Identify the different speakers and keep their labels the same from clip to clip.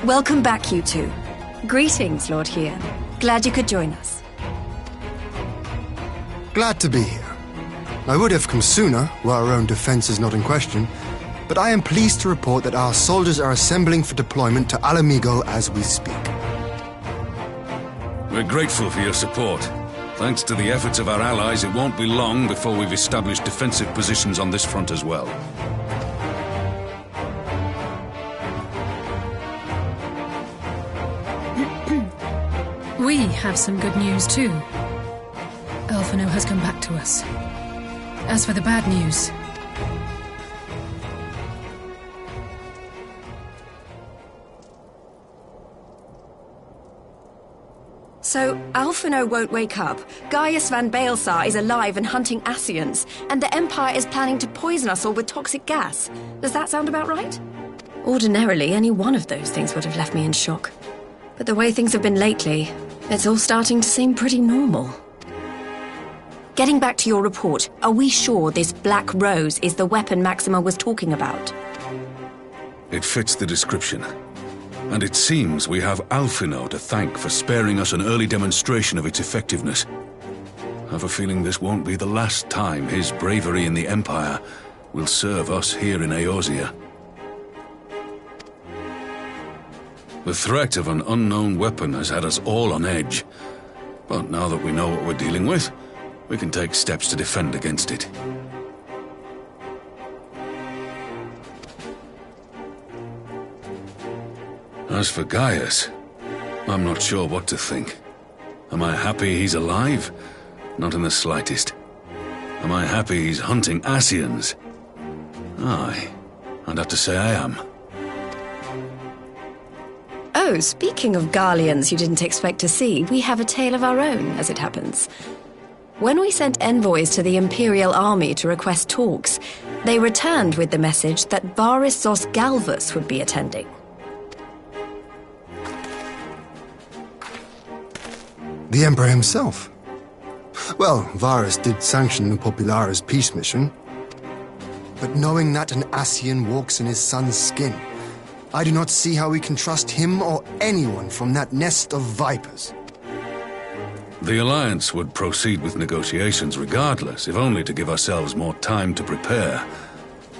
Speaker 1: Welcome back, you two. Greetings, Lord Hien. Glad you could join us.
Speaker 2: Glad to be here. I would have come sooner, where our own defense is not in question, but I am pleased to report that our soldiers are assembling for deployment to Alamigo as we speak.
Speaker 3: We're grateful for your support. Thanks to the efforts of our allies, it won't be long before we've established defensive positions on this front as well.
Speaker 4: We have some good news too. Alphino has come back to us. As for the bad news...
Speaker 1: So, Alphino won't wake up, Gaius van Baelsar is alive and hunting Ascians, and the Empire is planning to poison us all with toxic gas. Does that sound about right? Ordinarily, any one of those things would have left me in shock. But the way things have been lately, it's all starting to seem pretty normal. Getting back to your report, are we sure this Black Rose is the weapon Maxima was talking about?
Speaker 3: It fits the description. And it seems we have Alphino to thank for sparing us an early demonstration of its effectiveness. I have a feeling this won't be the last time his bravery in the Empire will serve us here in Eorzea. The threat of an unknown weapon has had us all on edge. But now that we know what we're dealing with, we can take steps to defend against it. As for Gaius, I'm not sure what to think. Am I happy he's alive? Not in the slightest. Am I happy he's hunting Ascians? Aye, I'd have to say I am.
Speaker 1: Oh, speaking of Garleans you didn't expect to see, we have a tale of our own, as it happens. When we sent envoys to the Imperial Army to request talks, they returned with the message that Varys Zos Galvus would be attending.
Speaker 2: The Emperor himself. Well, Varys did sanction the Popularis peace mission. But knowing that an Ascian walks in his son's skin, I do not see how we can trust him or anyone from that nest of vipers.
Speaker 3: The Alliance would proceed with negotiations regardless, if only to give ourselves more time to prepare.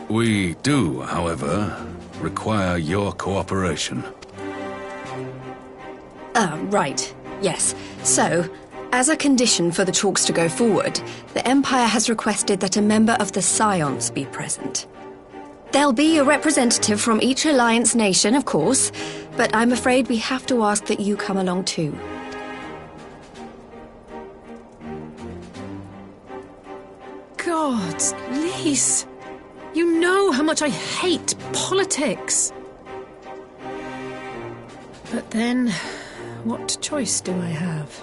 Speaker 3: We do, however, require your cooperation.
Speaker 1: Right. Yes. So, as a condition for the talks to go forward, the Empire has requested that a member of the Scions be present. There'll be a representative from each Alliance nation, of course, but I'm afraid we have to ask that you come along too.
Speaker 4: God, Lise, you know how much I hate politics. But then, what choice do I have?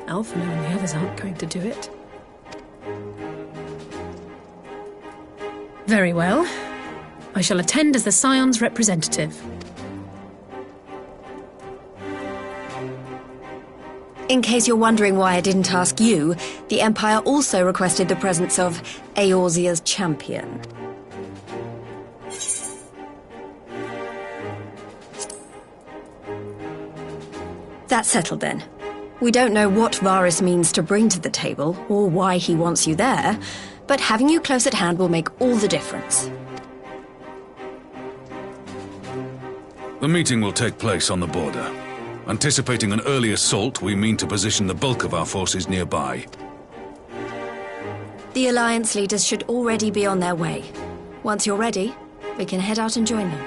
Speaker 4: Alphino and the others aren't going to do it. Very well. I shall attend as the Scion's representative.
Speaker 1: In case you're wondering why I didn't ask you, the Empire also requested the presence of Eorzea's champion. That's settled then. We don't know what Varys means to bring to the table, or why he wants you there, but having you close at hand will make all the difference.
Speaker 3: The meeting will take place on the border. Anticipating an early assault, we mean to position the bulk of our forces nearby.
Speaker 1: The Alliance leaders should already be on their way. Once you're ready, we can head out and join them.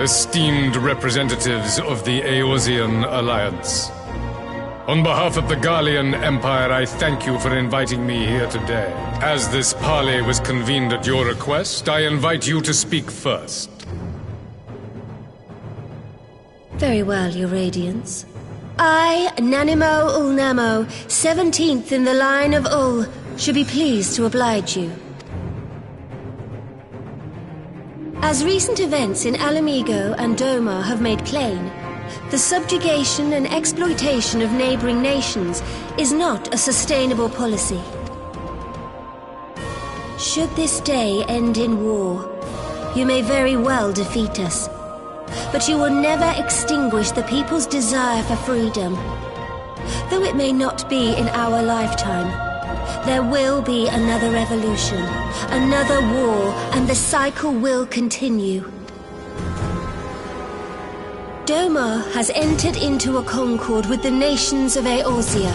Speaker 5: esteemed representatives of the Eorzean Alliance. On behalf of the Garlean Empire, I thank you for inviting me here today. As this parley was convened at your request, I invite you to speak first.
Speaker 6: Very well, Your Radiance. I, Nanimo Ulnamo, 17th in the line of Ul, should be pleased to oblige you. As recent events in Alamigo and Doma have made plain, the subjugation and exploitation of neighboring nations is not a sustainable policy. Should this day end in war, you may very well defeat us, but you will never extinguish the people's desire for freedom. Though it may not be in our lifetime, there will be another revolution, another war, and the cycle will continue. Doma has entered into a concord with the nations of Eorzea,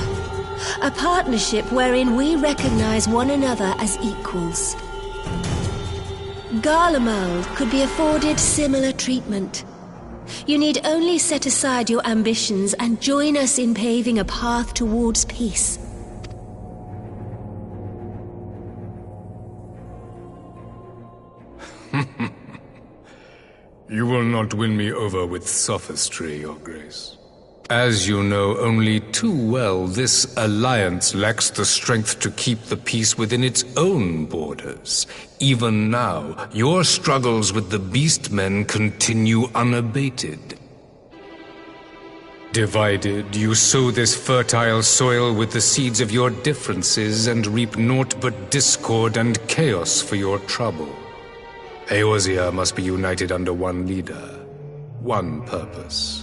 Speaker 6: a partnership wherein we recognize one another as equals. Garlemald could be afforded similar treatment. You need only set aside your ambitions and join us in paving a path towards peace.
Speaker 5: You will not win me over with sophistry, Your Grace. As you know only too well, this alliance lacks the strength to keep the peace within its own borders. Even now, your struggles with the Beastmen continue unabated. Divided, you sow this fertile soil with the seeds of your differences and reap naught but discord and chaos for your trouble. Eorzea must be united under one leader, one purpose.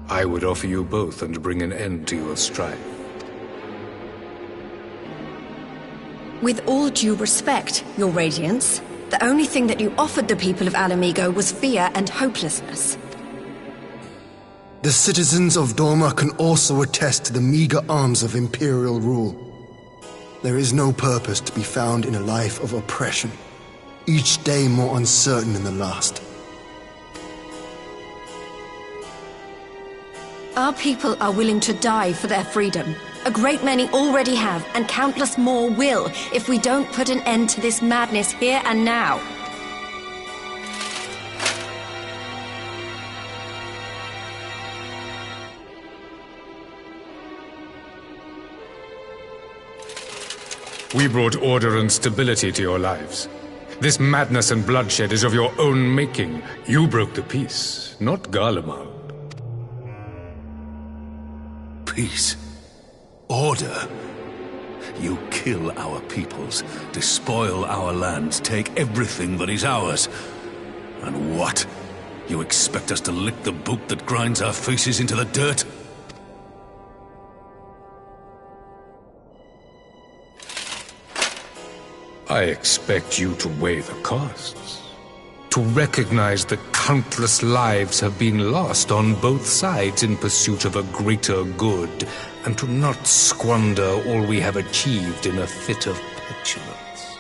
Speaker 5: I would offer you both and bring an end to your strife.
Speaker 1: With all due respect, Your Radiance, the only thing that you offered the people of Alamigo was fear and hopelessness.
Speaker 2: The citizens of Doma can also attest to the meager arms of Imperial rule. There is no purpose to be found in a life of oppression, each day more uncertain than the last.
Speaker 1: Our people are willing to die for their freedom. A great many already have, and countless more will, if we don't put an end to this madness here and now.
Speaker 5: We brought order and stability to your lives. This madness and bloodshed is of your own making. You broke the peace, not Garlemald.
Speaker 3: Peace. Order. You kill our peoples, despoil our lands, take everything that is ours. And what? You expect us to lick the boot that grinds our faces into the dirt?
Speaker 5: I expect you to weigh the costs. To recognize that countless lives have been lost on both sides in pursuit of a greater good, and to not squander all we have achieved in a fit of petulance.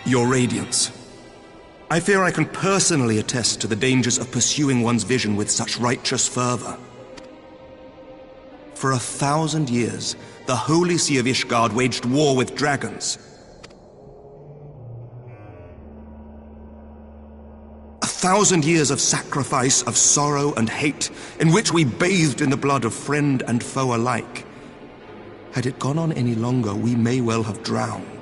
Speaker 7: Your Radiance, I fear I can personally attest to the dangers of pursuing one's vision with such righteous fervor. For 1,000 years, the Holy See of Ishgard waged war with dragons. 1,000 years of sacrifice, of sorrow and hate, in which we bathed in the blood of friend and foe alike. Had it gone on any longer, we may well have drowned.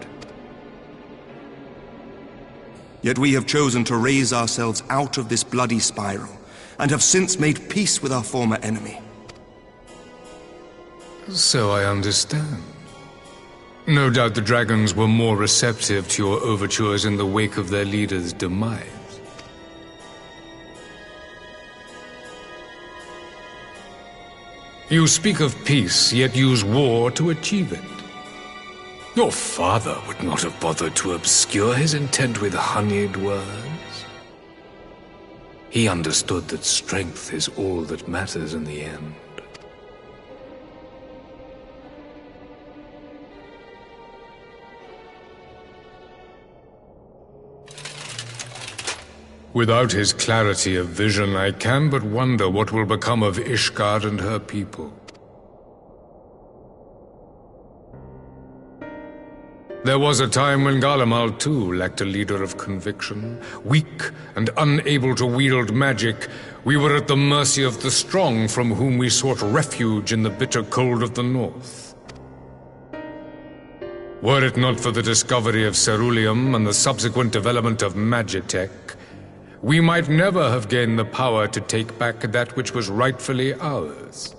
Speaker 7: Yet we have chosen to raise ourselves out of this bloody spiral, and have since made peace with our former enemy.
Speaker 5: So I understand. No doubt the dragons were more receptive to your overtures in the wake of their leader's demise. You speak of peace, yet use war to achieve it. Your father would not have bothered to obscure his intent with honeyed words. He understood that strength is all that matters in the end. Without his clarity of vision, I can but wonder what will become of Ishgard and her people. There was a time when Garlemald too lacked a leader of conviction. Weak and unable to wield magic, we were at the mercy of the strong from whom we sought refuge in the bitter cold of the north. Were it not for the discovery of ceruleum and the subsequent development of Magitech, we might never have gained the power to take back that which was rightfully ours.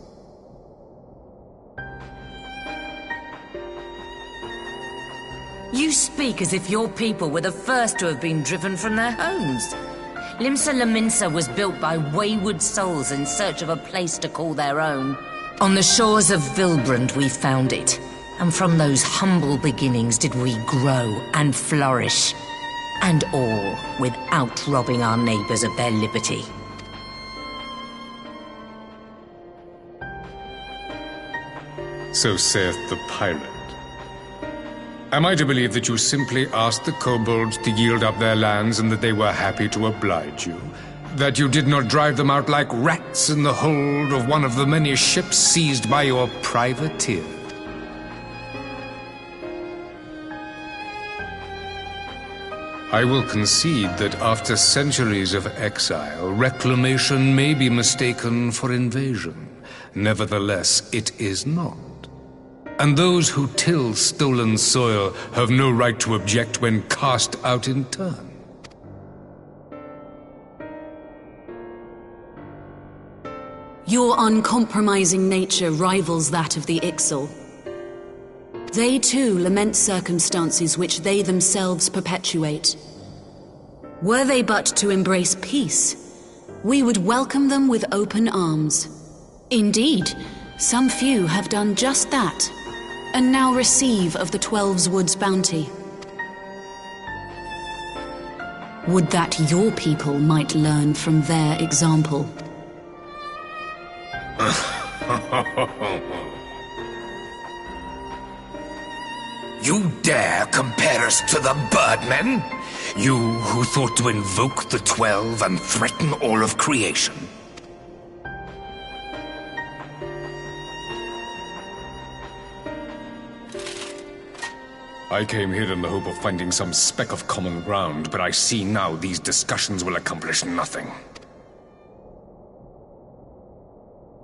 Speaker 8: You speak as if your people were the first to have been driven from their homes. Limsa Lominsa was built by wayward souls in search of a place to call their own. On the shores of Vilbrand we found it, and from those humble beginnings did we grow and flourish. And all without robbing our neighbors of their liberty.
Speaker 5: So saith the pirate. Am I to believe that you simply asked the kobolds to yield up their lands and that they were happy to oblige you? That you did not drive them out like rats in the hold of one of the many ships seized by your privateer? I will concede that after centuries of exile, reclamation may be mistaken for invasion. Nevertheless, it is not. And those who till stolen soil have no right to object when cast out in turn.
Speaker 9: Your uncompromising nature rivals that of the Ixal. They too lament circumstances which they themselves perpetuate. Were they but to embrace peace, we would welcome them with open arms. Indeed, some few have done just that, and now receive of the Twelve's Wood's bounty. Would that your people might learn from their example.
Speaker 10: You dare compare us to the Birdmen? You who thought to invoke the 12 and threaten all of creation?
Speaker 5: I came here in the hope of finding some speck of common ground, but I see now these discussions will accomplish nothing.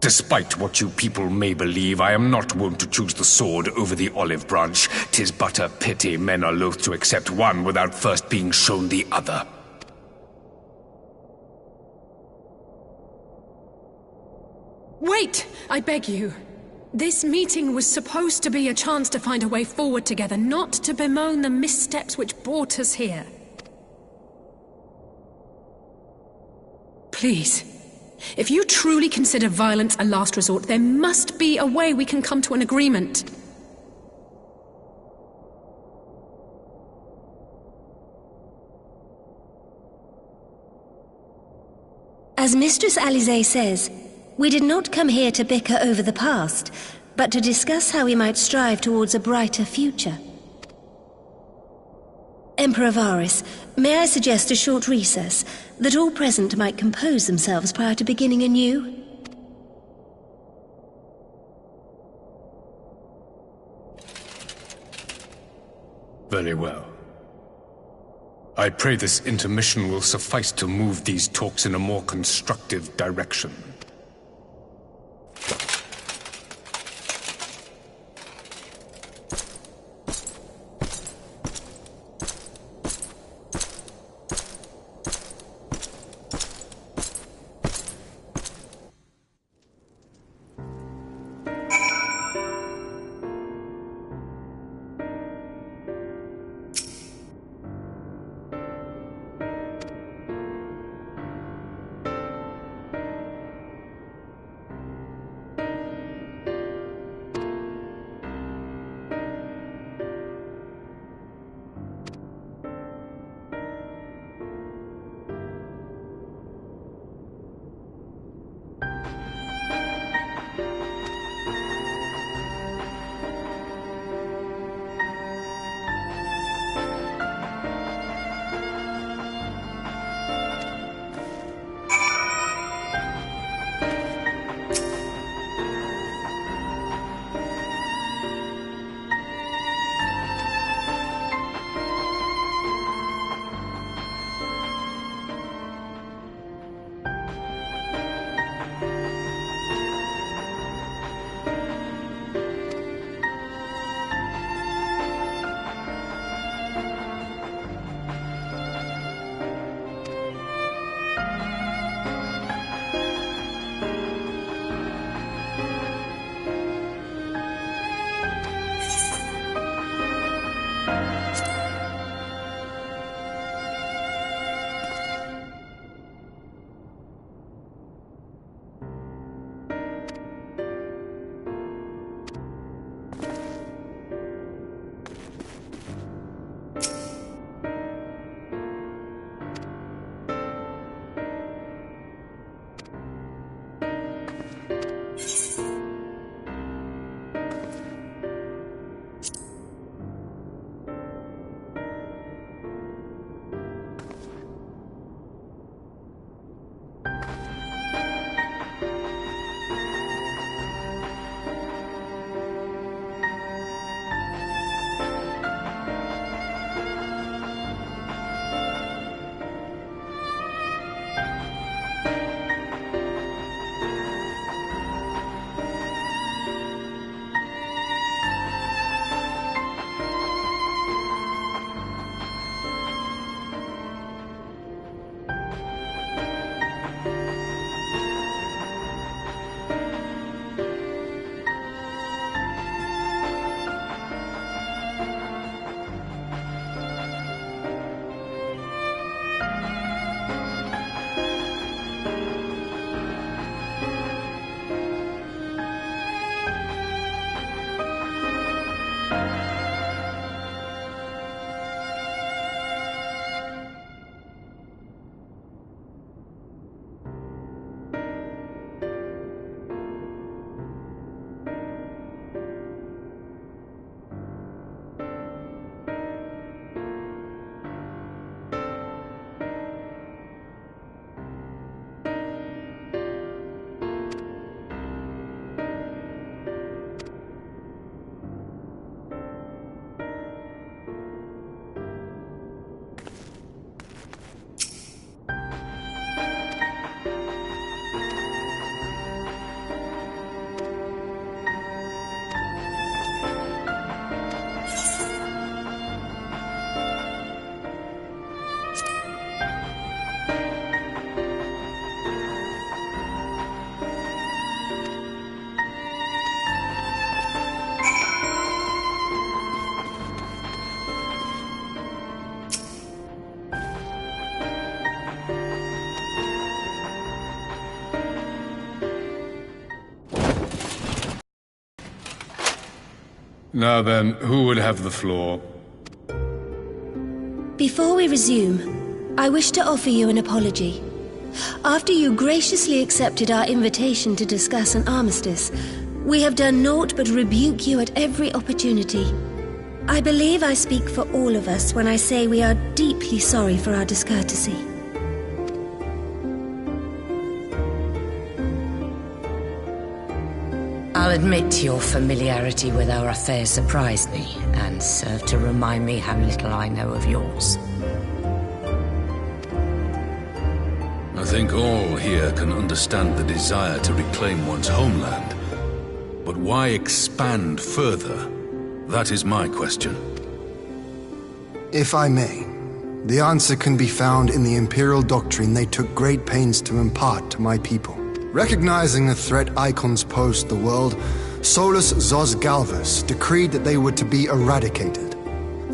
Speaker 5: Despite what you people may believe, I am not wont to choose the sword over the olive branch. 'Tis but a pity men are loath to accept one without first being shown the other.
Speaker 4: Wait! I beg you. This meeting was supposed to be a chance to find a way forward together, not to bemoan the missteps which brought us here. Please. If you truly consider violence a last resort, there must be a way we can come to an agreement.
Speaker 6: As Mistress Alisaie says, we did not come here to bicker over the past, but to discuss how we might strive towards a brighter future. Emperor Varys, may I suggest a short recess, that all present might compose themselves prior to beginning anew?
Speaker 5: Very well. I pray this intermission will suffice to move these talks in a more constructive direction. Now then, who would have the floor?
Speaker 6: Before we resume, I wish to offer you an apology. After you graciously accepted our invitation to discuss an armistice, we have done naught but rebuke you at every opportunity. I believe I speak for all of us when I say we are deeply sorry for our discourtesy.
Speaker 8: I'll admit your familiarity with our affairs surprised me, and served to remind me how little I know of yours.
Speaker 3: I think all here can understand the desire to reclaim one's homeland. But why expand further? That is my question.
Speaker 2: If I may, the answer can be found in the Imperial doctrine they took great pains to impart to my people. Recognizing the threat icons posed the world, Solus Zos Galvus decreed that they were to be eradicated.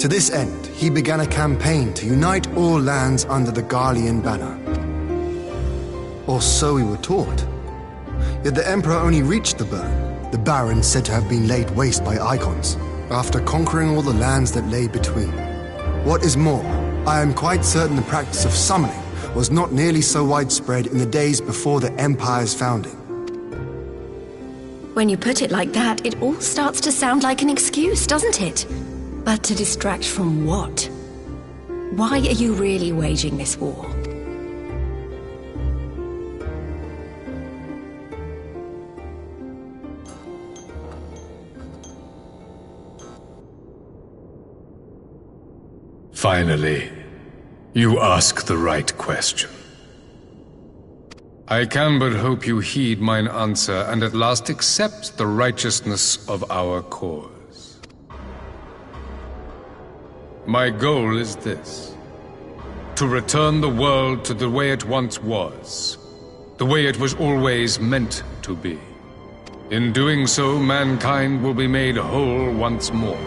Speaker 2: To this end, he began a campaign to unite all lands under the Garlean banner. Or so we were taught. Yet the Emperor only reached the burn, the Baron said to have been laid waste by icons, after conquering all the lands that lay between. What is more, I am quite certain the practice of summoning was not nearly so widespread in the days before the Empire's founding.
Speaker 1: When you put it like that, it all starts to sound like an excuse, doesn't it? But to distract from what? Why are you really waging this war?
Speaker 5: Finally, you ask the right question. I can but hope you heed mine answer and at last accept the righteousness of our cause. My goal is this: to return the world to the way it once was, the way it was always meant to be. In doing so, mankind will be made whole once more.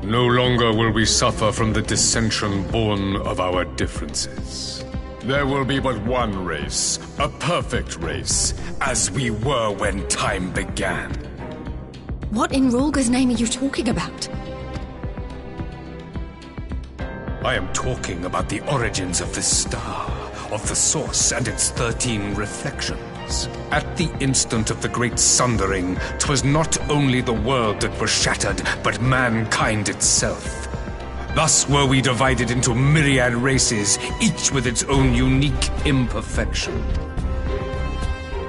Speaker 5: No longer will we suffer from the dissension born of our differences. There will be but one race, a perfect race, as we were when time began.
Speaker 1: What in Rulga's name are you talking about?
Speaker 5: I am talking about the origins of this star, of the source and its 13 reflections. At the instant of the great sundering, 'twas not only the world that was shattered, but mankind itself. Thus were we divided into myriad races, each with its own unique imperfection.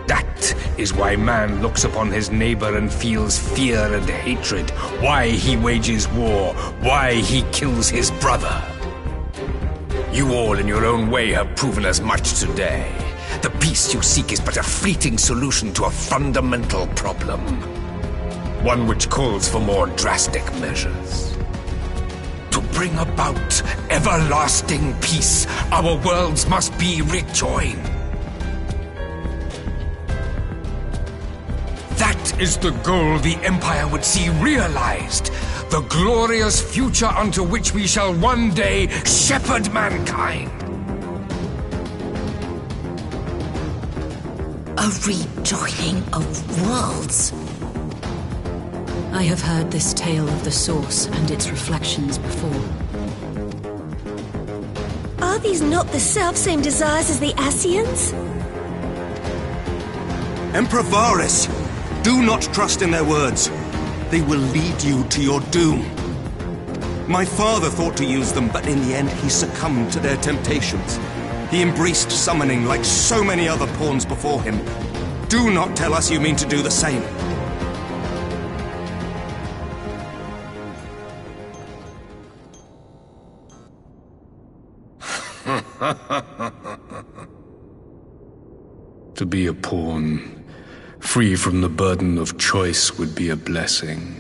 Speaker 5: That is why man looks upon his neighbor and feels fear and hatred, why he wages war, why he kills his brother. You all in your own way have proven as much today. The peace you seek is but a fleeting solution to a fundamental problem. One which calls for more drastic measures. To bring about everlasting peace, our worlds must be rejoined. That is the goal the Empire would see realized. The glorious future unto which we shall one day shepherd mankind.
Speaker 8: A rejoining of worlds.
Speaker 9: I have heard this tale of the source and its reflections before.
Speaker 6: Are these not the selfsame desires as the Ascians?
Speaker 7: Emperor Varus, do not trust in their words. They will lead you to your doom. My father thought to use them, but in the end he succumbed to their temptations. He embraced summoning like so many other pawns before him. Do not tell us you mean to do the same.
Speaker 5: To be a pawn, free from the burden of choice, would be a blessing.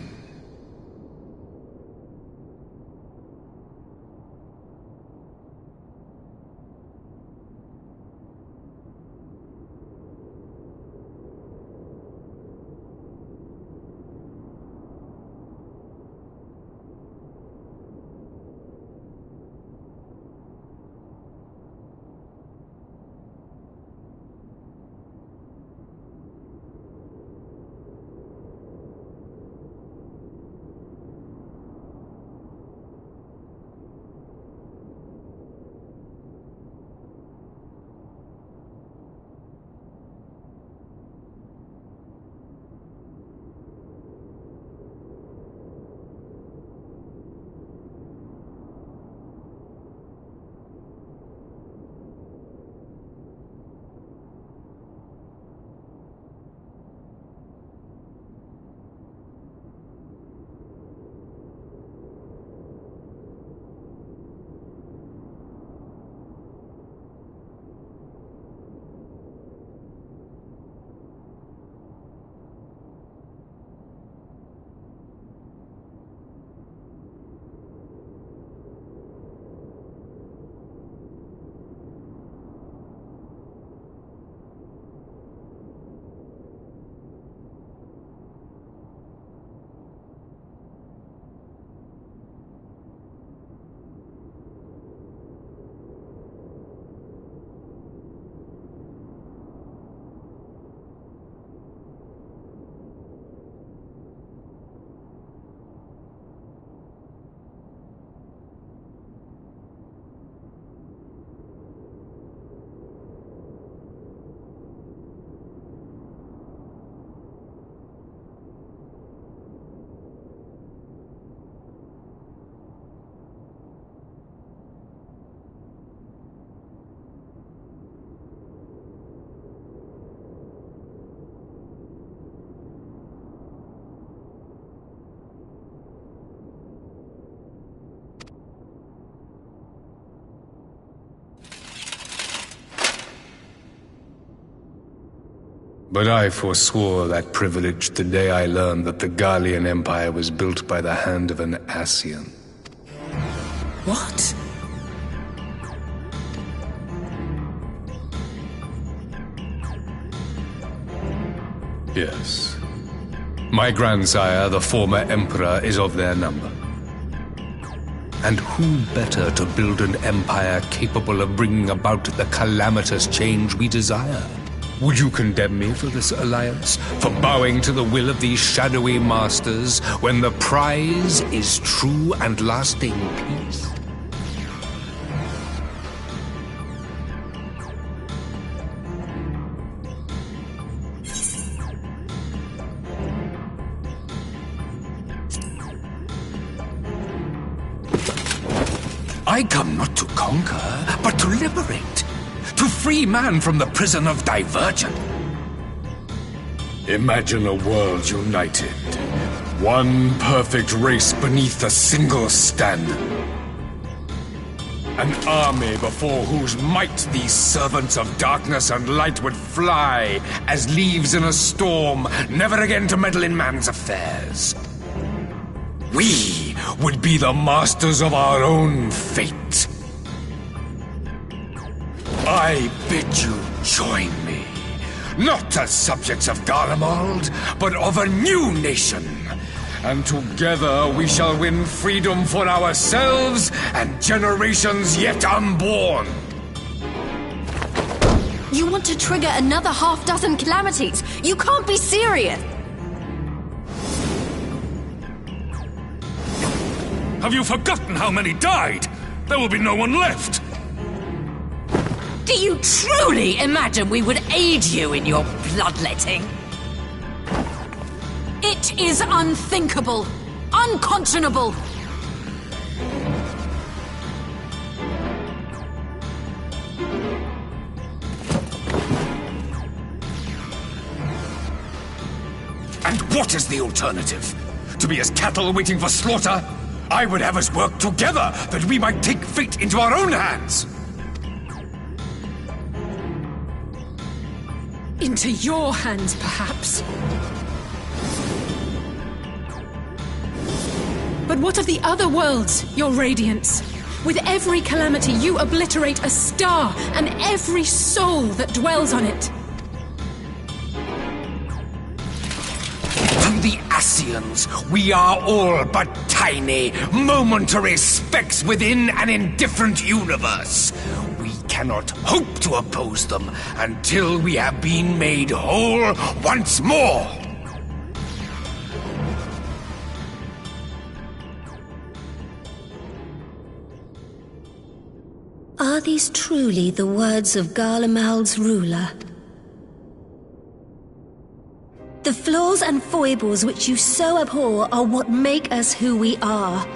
Speaker 5: But I forswore that privilege the day I learned that the Garlean Empire was built by the hand of an Ascian.
Speaker 4: What?
Speaker 5: Yes. My grandsire, the former Emperor, is of their number. And who better to build an empire capable of bringing about the calamitous change we desire? Would you condemn me for this alliance? For bowing to the will of these shadowy masters, when the prize is true and lasting peace?
Speaker 10: I come not to conquer, but to liberate. To free man from the prison of diversion.
Speaker 5: Imagine a world united. One perfect race beneath a single standard. An army before whose might these servants of darkness and light would fly as leaves in a storm, never again to meddle in man's affairs. We would be the masters of our own fate. I bid you join me, not as subjects of Garlemald, but of a new nation. And together we shall win freedom for ourselves and generations yet unborn.
Speaker 1: You want to trigger another half-dozen calamities? You can't be serious!
Speaker 3: Have you forgotten how many died? There will be no one left!
Speaker 8: Do you truly imagine we would aid you in your bloodletting?
Speaker 9: It is unthinkable! Unconscionable!
Speaker 10: And what is the alternative? To be as cattle waiting for slaughter? I would have us work together that we might take fate into our own hands!
Speaker 4: Into your hands, perhaps. But what of the other worlds, your radiance? With every calamity, you obliterate a star and every soul that dwells on it.
Speaker 10: To the Ascians, we are all but tiny, momentary specks within an indifferent universe. We cannot hope to oppose them until we have been made whole once more.
Speaker 6: Are these truly the words of Garlemald's ruler? The flaws and foibles which you so abhor are what make us who we are.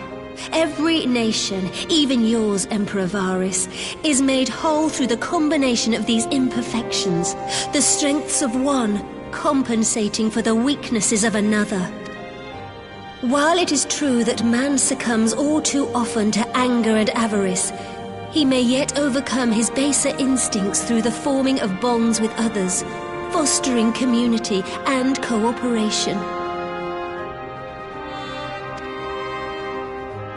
Speaker 6: Every nation, even yours, Emperor Varys, is made whole through the combination of these imperfections, the strengths of one compensating for the weaknesses of another. While it is true that man succumbs all too often to anger and avarice, he may yet overcome his baser instincts through the forming of bonds with others, fostering community and cooperation.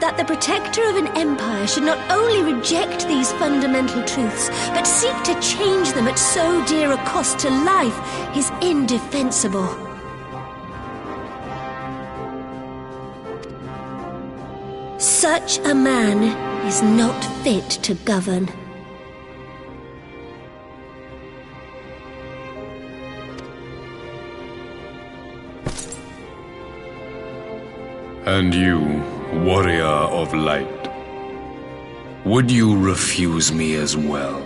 Speaker 6: That the protector of an empire should not only reject these fundamental truths, but seek to change them at so dear a cost to life is indefensible. Such a man is not fit to govern.
Speaker 5: And you, warrior of light, would you refuse me as well?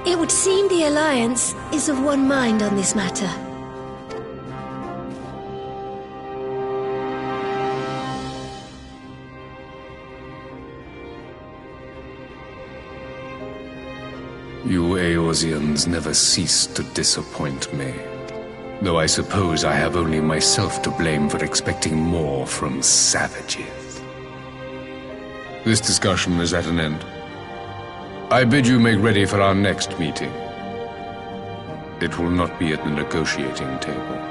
Speaker 6: It would seem the Alliance is of one mind on this matter.
Speaker 5: You Eorzeans never cease to disappoint me. Though I suppose I have only myself to blame for expecting more from savages. This discussion is at an end. I bid you make ready for our next meeting. It will not be at the negotiating table.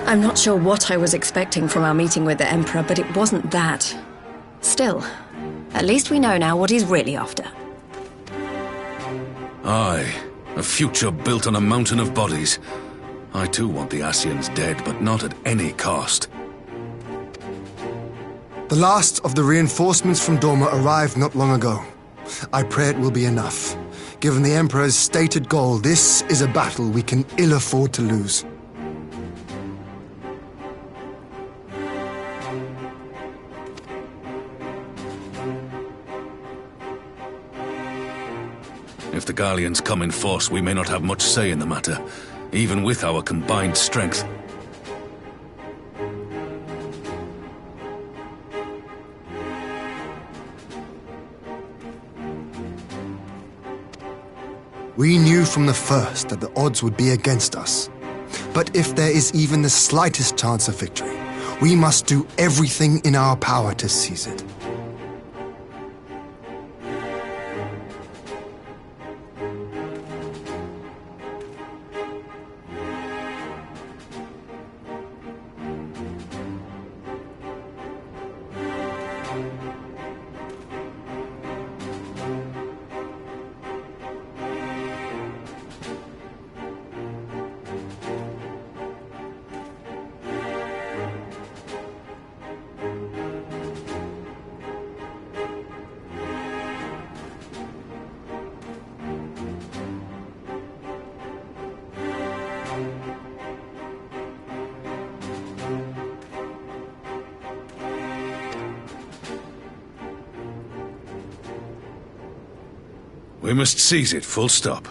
Speaker 1: I'm not sure what I was expecting from our meeting with the Emperor, but it wasn't that. Still, at least we know now what he's really after.
Speaker 3: Aye, a future built on a mountain of bodies. I too want the Ascians dead, but not at any cost.
Speaker 2: The last of the reinforcements from Dorma arrived not long ago. I pray it will be enough. Given the Emperor's stated goal, this is a battle we can ill afford to lose.
Speaker 3: If the Garleans come in force, we may not have much say in the matter, even with our combined strength.
Speaker 2: We knew from the first that the odds would be against us. But if there is even the slightest chance of victory, we must do everything in our power to seize it.
Speaker 3: We must seize it, full stop.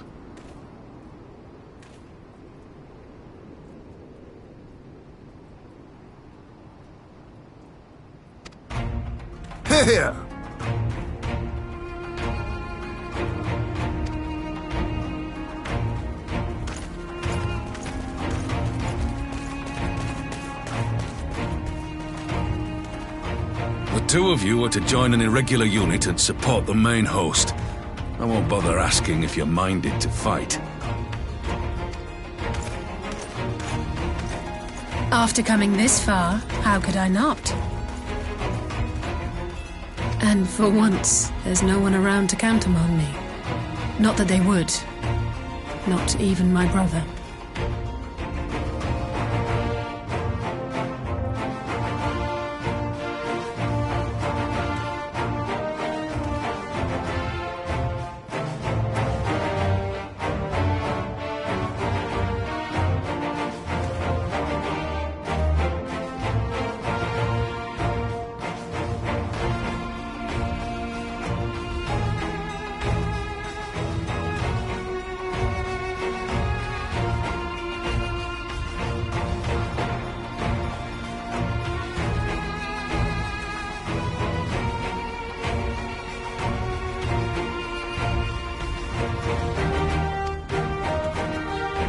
Speaker 2: Here!
Speaker 3: The two of you are to join an irregular unit and support the main host. I won't bother asking if you're minded to fight.
Speaker 4: After coming this far, how could I not? And for once, there's no one around to countermand me. Not that they would. Not even my brother.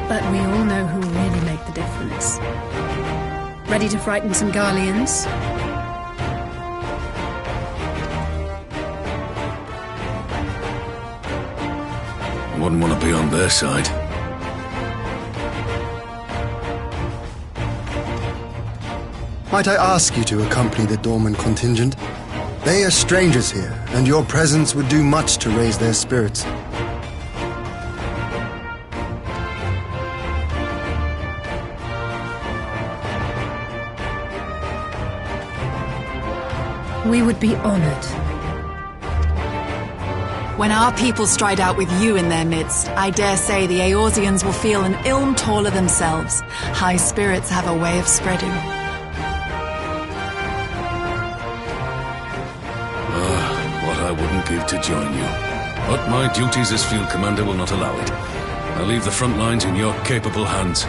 Speaker 4: But we all know who really make the difference. Ready to frighten some Garleans?
Speaker 3: Wouldn't want to be on their side.
Speaker 2: Might I ask you to accompany the Dorman contingent? They are strangers here, and your presence would do much to raise their spirits.
Speaker 4: We would be honored.
Speaker 11: When our people stride out with you in their midst, I dare say the Eorzeans will feel an ilm taller themselves. High spirits have a way of spreading.
Speaker 3: What I wouldn't give to join you. But my duties as field commander will not allow it. I'll leave the front lines in your capable hands.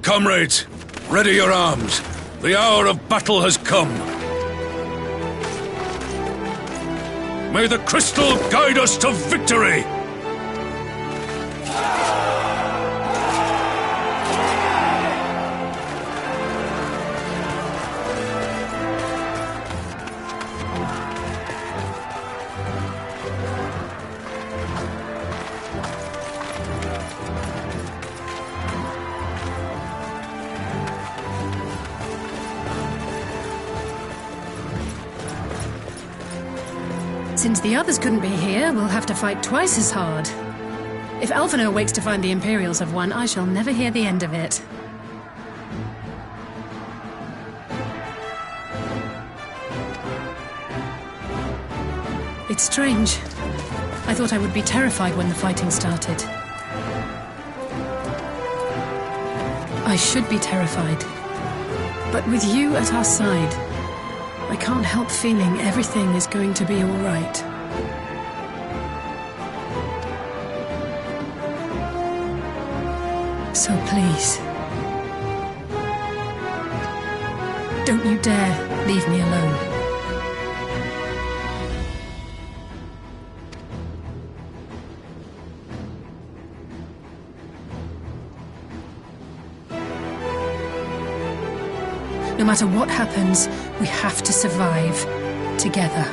Speaker 3: Comrades, ready your arms. The hour of battle has come. May the crystal guide us to victory!
Speaker 4: Since the others couldn't be here, we'll have to fight twice as hard. If Alphinaud wakes to find the Imperials have won, I shall never hear the end of it. It's strange. I thought I would be terrified when the fighting started. I should be terrified. But with you at our side, I can't help feeling everything is going to be all right. So please, don't you dare leave me alone. No matter what happens, we have to survive together.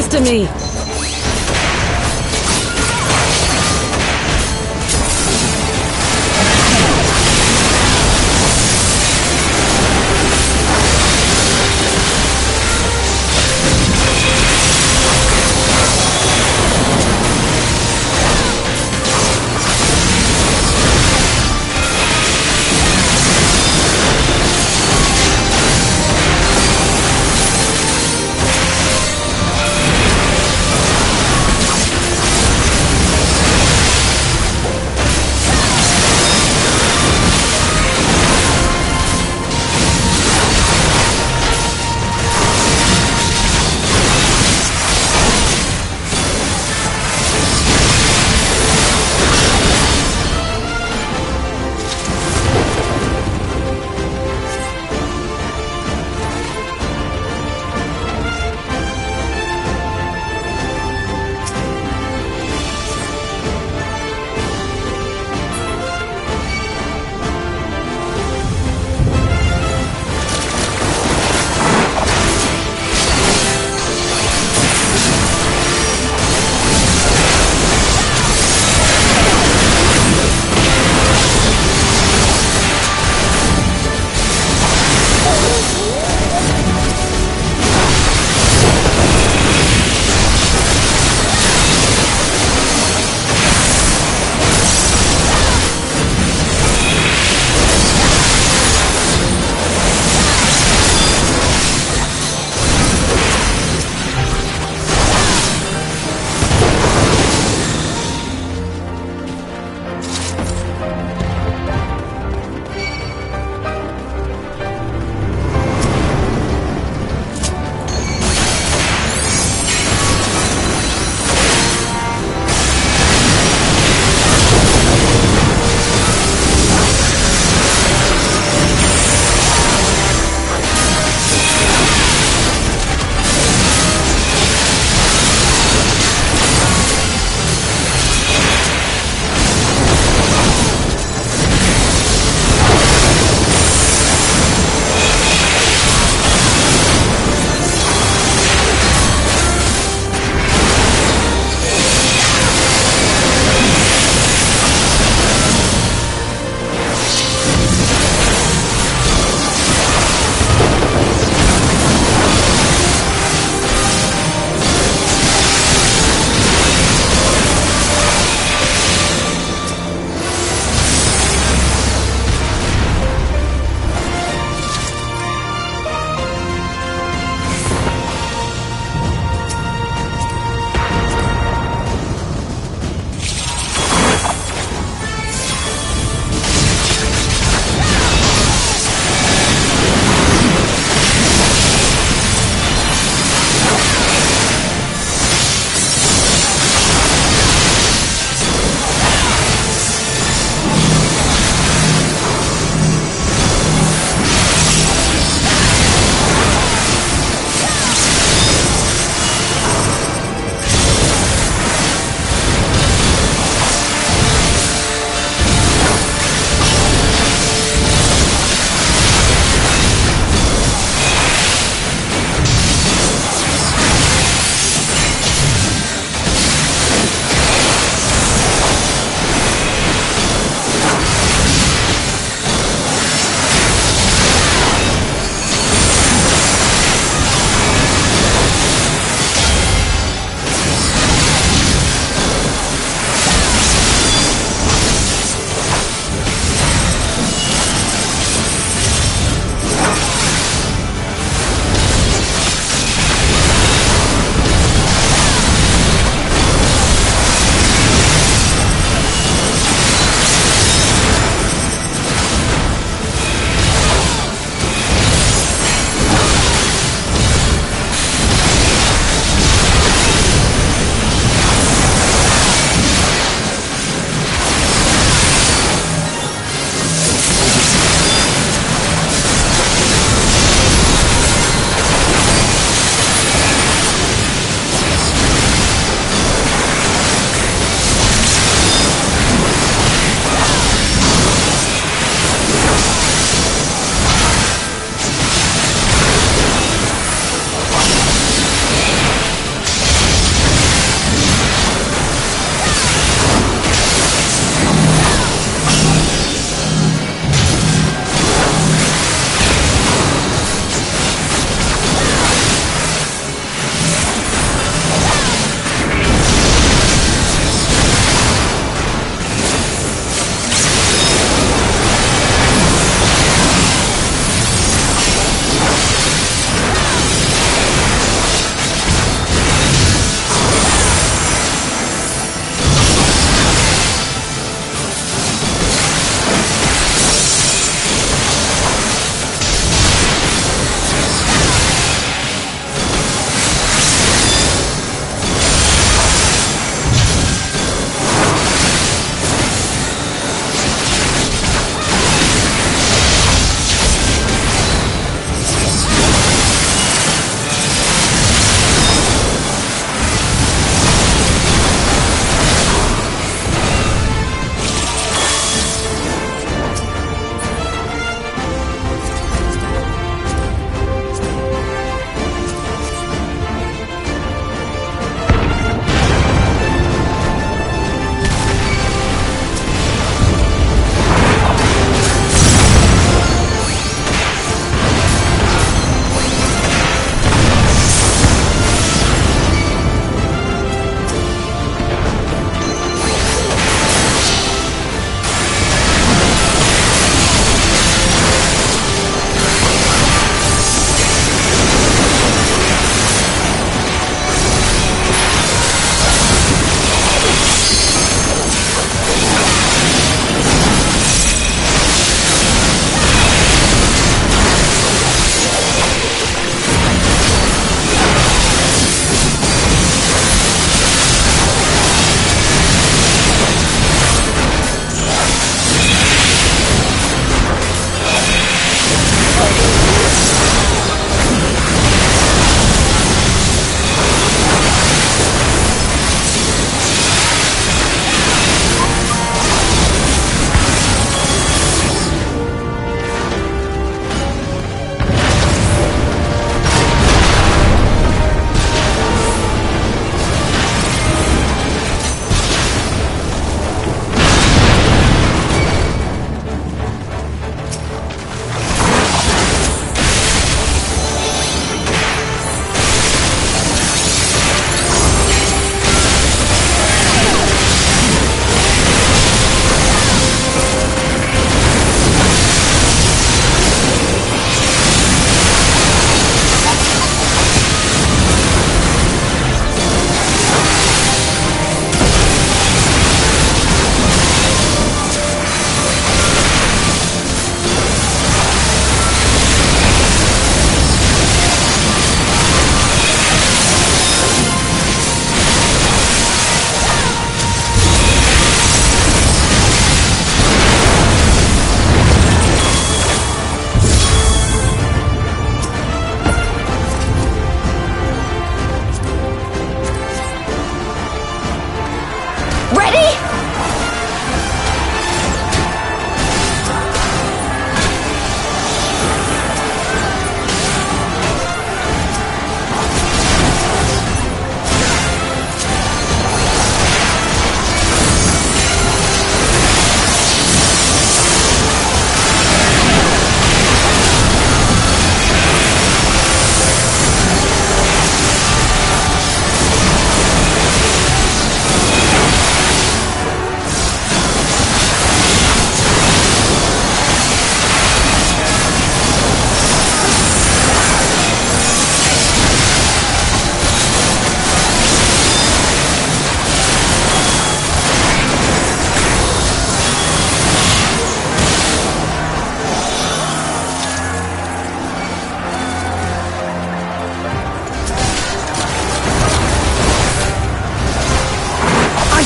Speaker 12: this to me!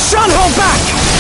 Speaker 7: shan't hold back!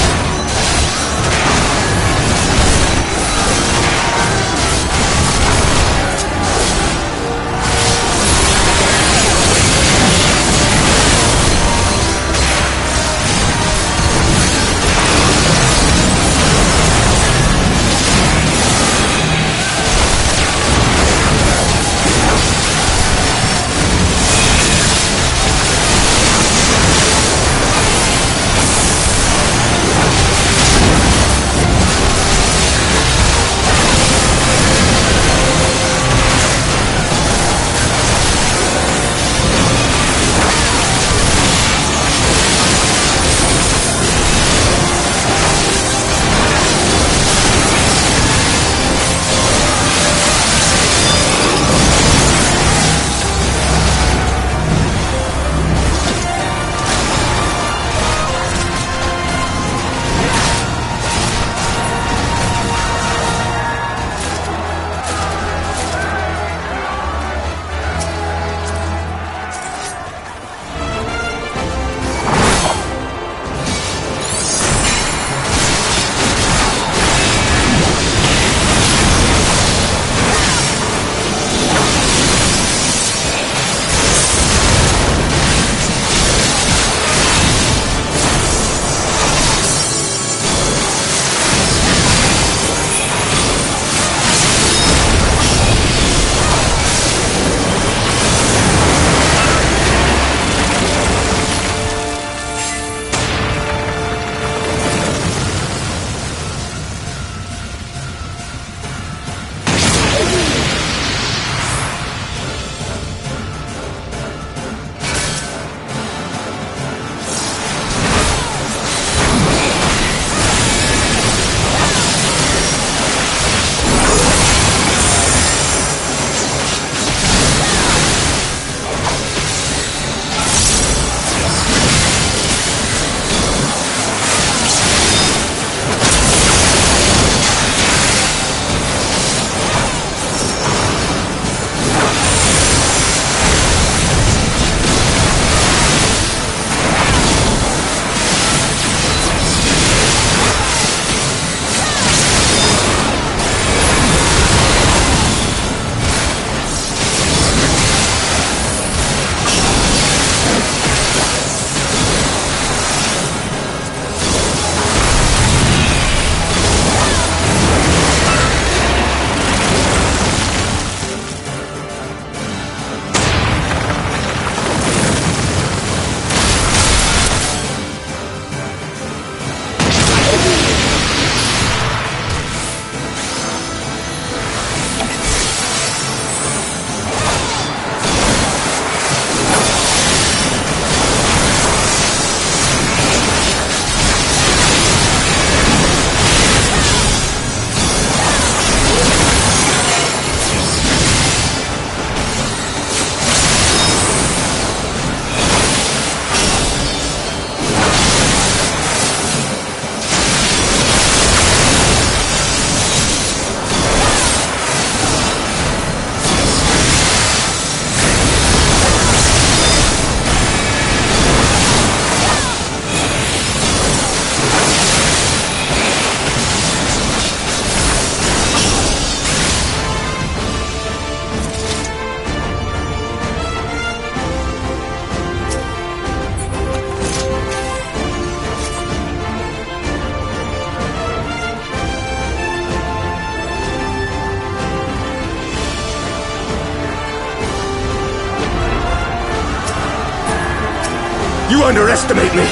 Speaker 7: You underestimate me!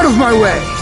Speaker 12: Out of my way!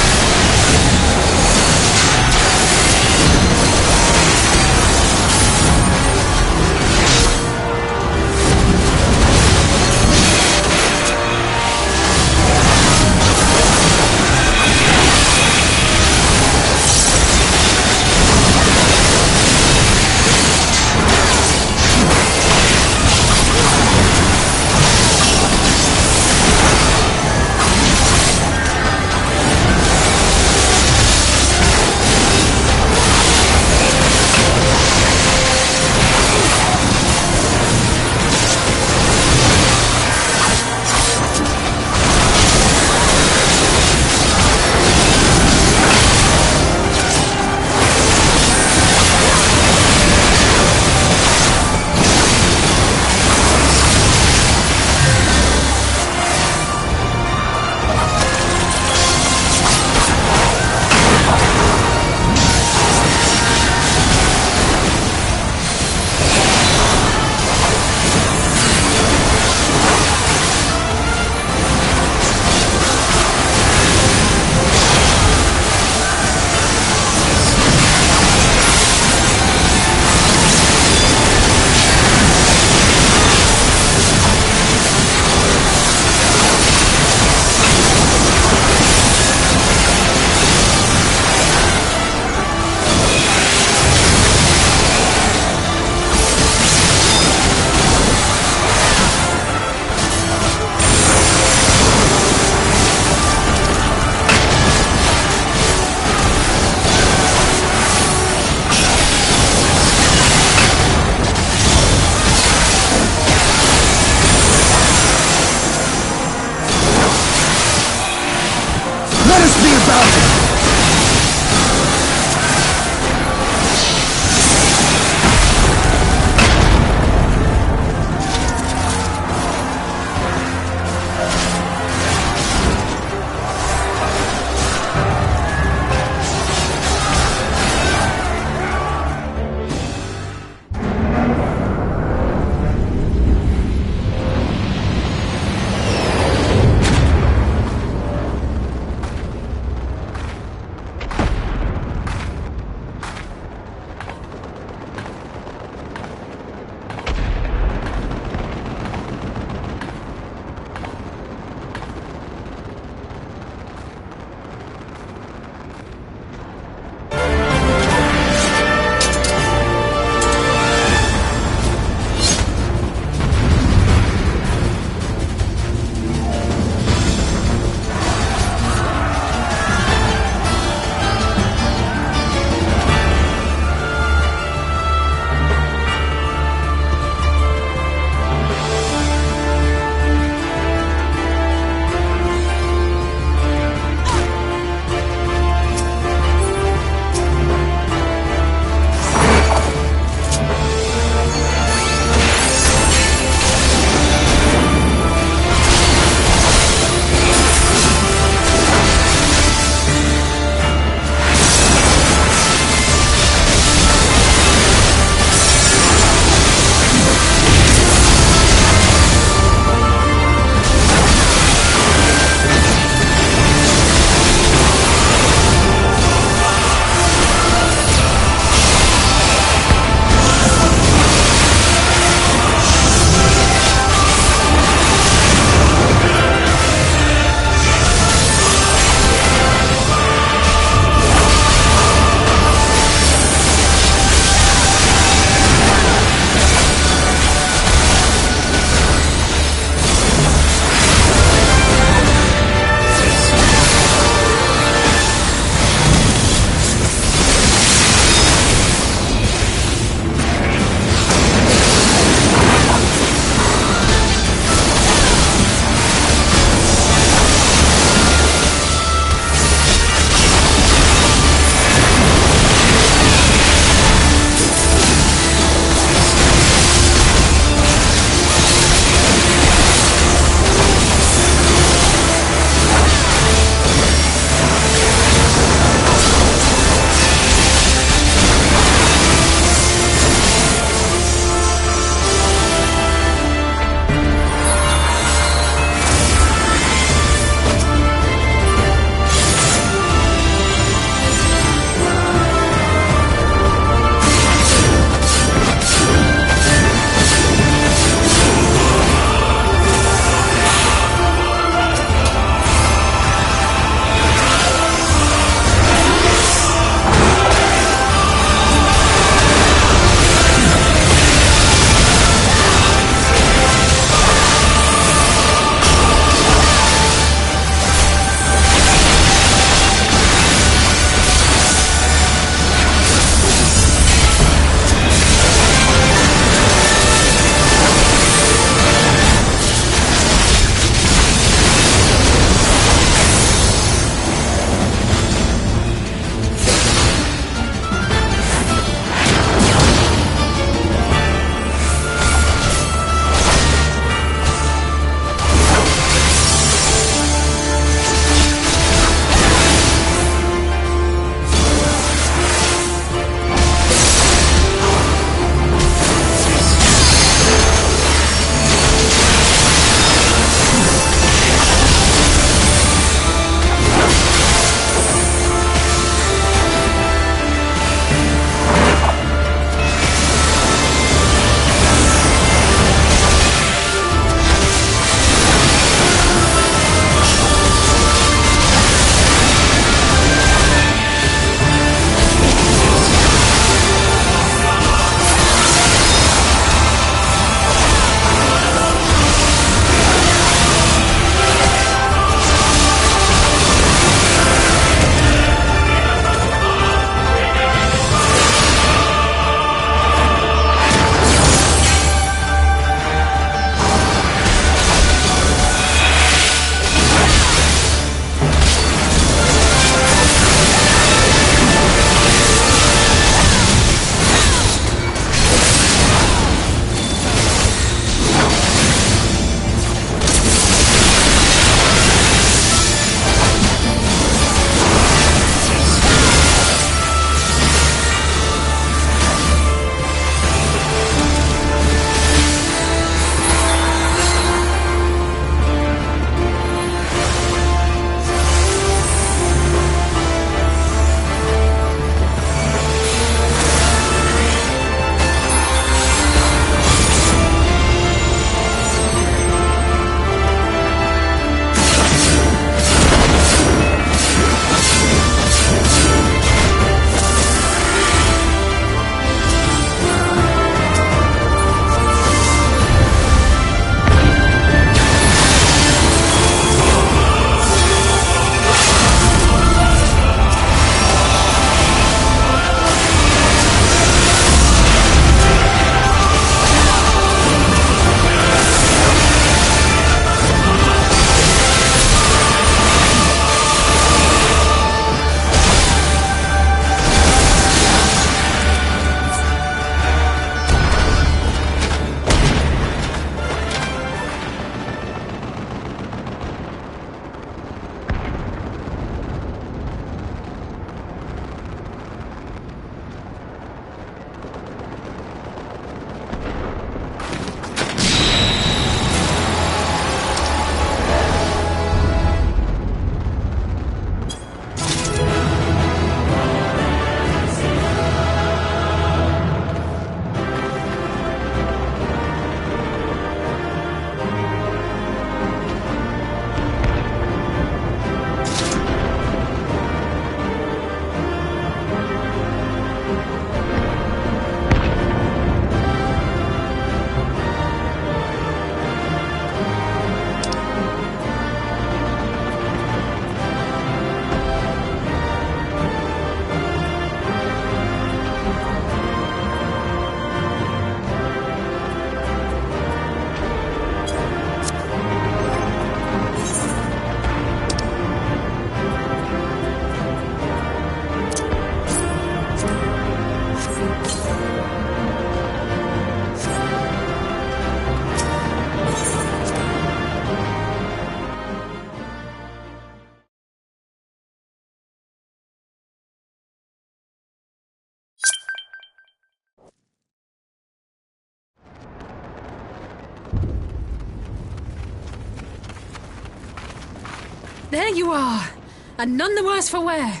Speaker 4: There you are. And none the worse for wear.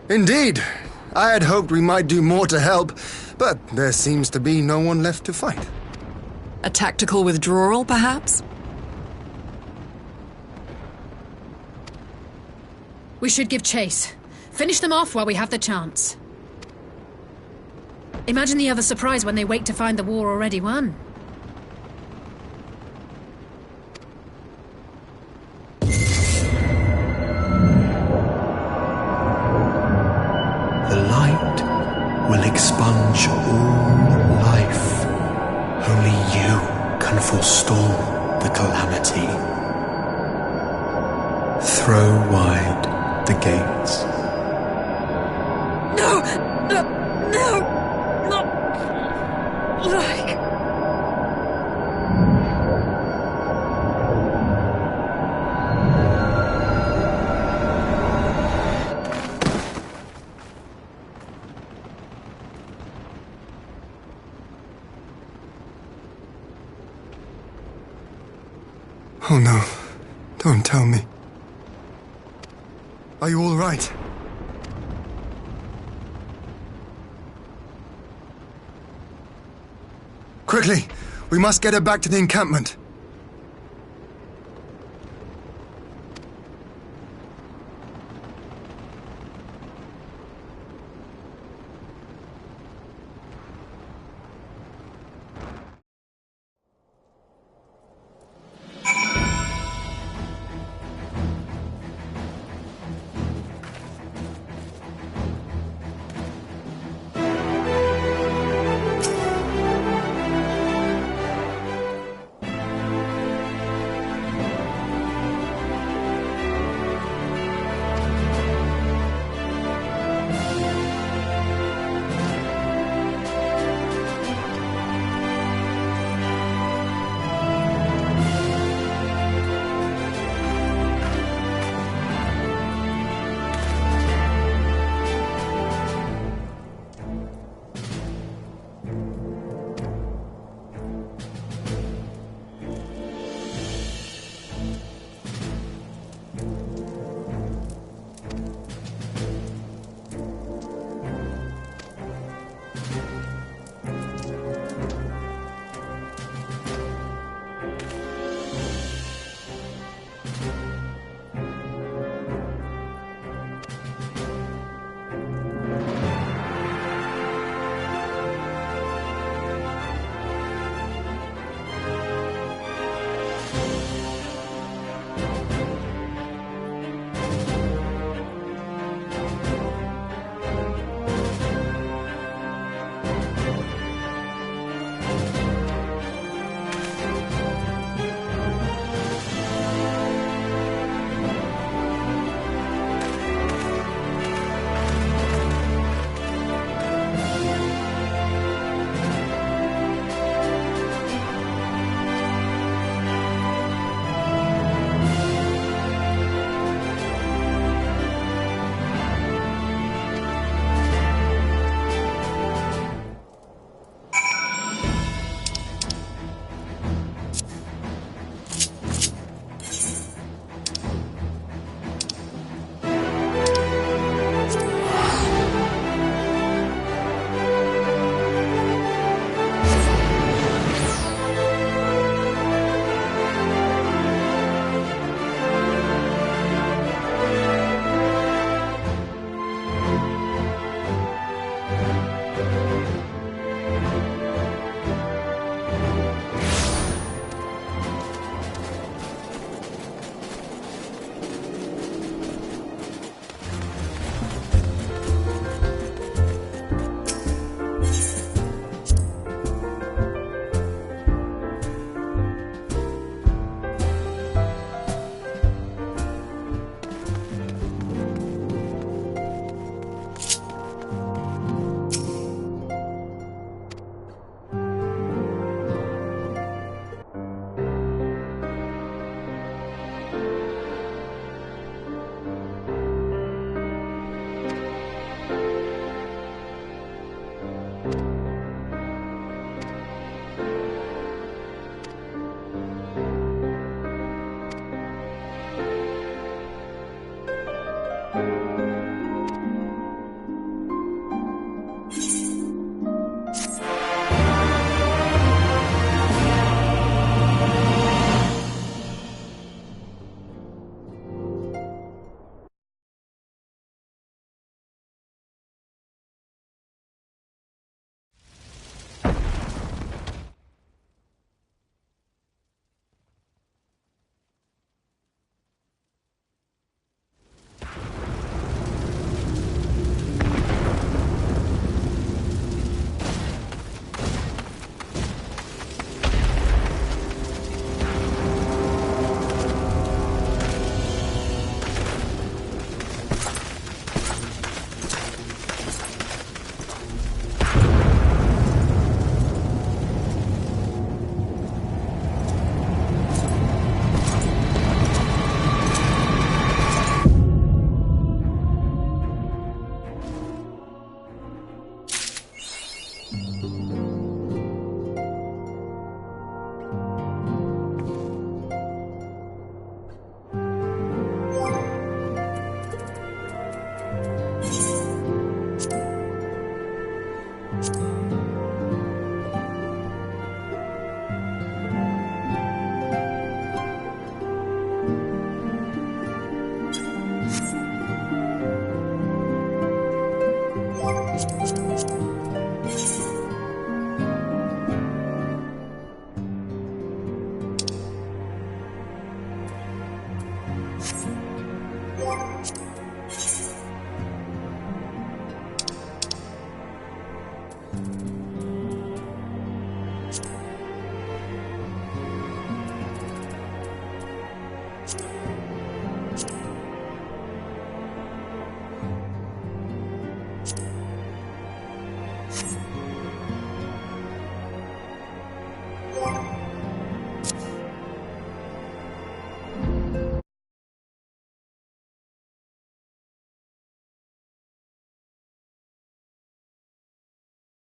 Speaker 2: Indeed. I had hoped we might do more to help, but there seems to be no one left to fight.
Speaker 11: A tactical withdrawal, perhaps?
Speaker 4: We should give chase. Finish them off while we have the chance. Imagine the other surprise when they wake to find the war already won.
Speaker 12: The light will expunge all life. Only you can forestall the calamity. Throw wide the gates.
Speaker 4: No! No! No! Not... like...
Speaker 2: Oh no. Don't tell me. Are you all right? Quickly! We must get her back to the encampment.